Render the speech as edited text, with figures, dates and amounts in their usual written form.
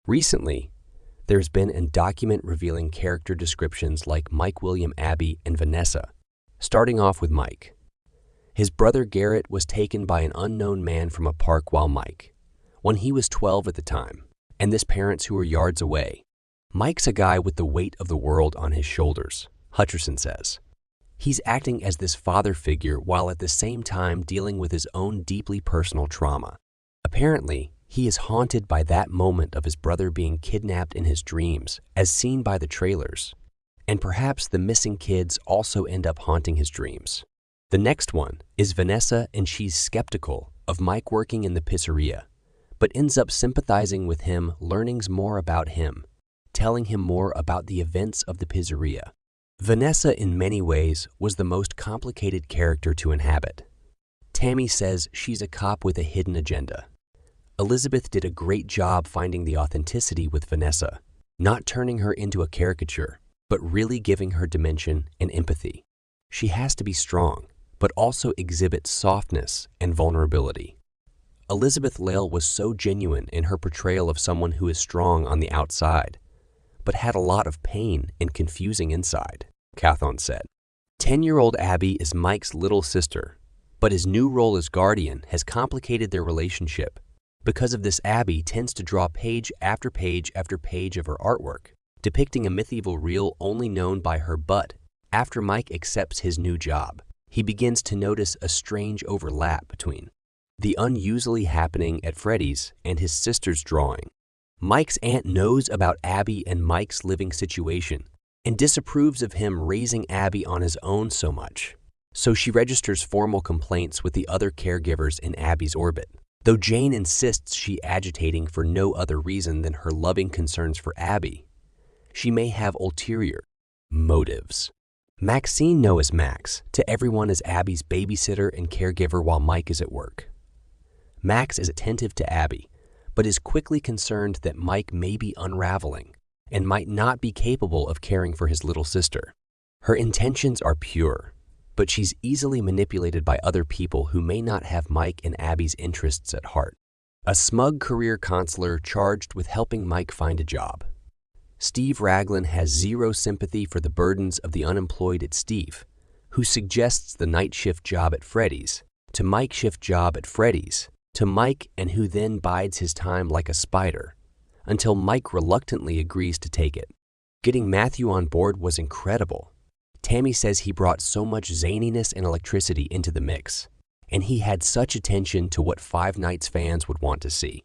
Recently, there's been a document revealing character descriptions like Mike, William, Abby, and Vanessa, starting off with Mike. His brother Garrett was taken by an unknown man from a park while Mike, when he was 12 at the time, and his parents who were yards away. Mike's a guy with the weight of the world on his shoulders, Hutcherson says. He's acting as this father figure while at the same time dealing with his own deeply personal trauma. Apparently, he is haunted by that moment of his brother being kidnapped in his dreams, as seen by the trailers. And perhaps the missing kids also end up haunting his dreams. The next one is Vanessa, and she's skeptical of Mike working in the pizzeria, but ends up sympathizing with him, learning more about him, telling him more about the events of the pizzeria. Vanessa, in many ways, was the most complicated character to inhabit. Tammy says she's a cop with a hidden agenda. Elizabeth did a great job finding the authenticity with Vanessa, not turning her into a caricature, but really giving her dimension and empathy. She has to be strong, but also exhibit softness and vulnerability. Elizabeth Lail was so genuine in her portrayal of someone who is strong on the outside, but had a lot of pain and confusing inside, Cathon said. 10-year-old Abby is Mike's little sister, but his new role as guardian has complicated their relationship. Because of this, Abby tends to draw page after page after page of her artwork, depicting a medieval reel only known by her. But after Mike accepts his new job, he begins to notice a strange overlap between the unusually happening at Freddy's and his sister's drawing. Mike's aunt knows about Abby and Mike's living situation and disapproves of him raising Abby on his own so much. So she registers formal complaints with the other caregivers in Abby's orbit. Though Jane insists she's agitating for no other reason than her loving concerns for Abby, she may have ulterior motives. Maxine, known as Max, to everyone is Abby's babysitter and caregiver while Mike is at work. Max is attentive to Abby, but is quickly concerned that Mike may be unraveling and might not be capable of caring for his little sister. Her intentions are pure, but she's easily manipulated by other people who may not have Mike and Abby's interests at heart. A smug career counselor charged with helping Mike find a job. Steve Raglan has zero sympathy for the burdens of the unemployed at Steve, who suggests the night shift job at Freddy's, to Mike shift job at Freddy's, to Mike, and who then bides his time like a spider, until Mike reluctantly agrees to take it. Getting Matthew on board was incredible. Tammy says he brought so much zaniness and electricity into the mix, and he had such attention to what Five Nights fans would want to see.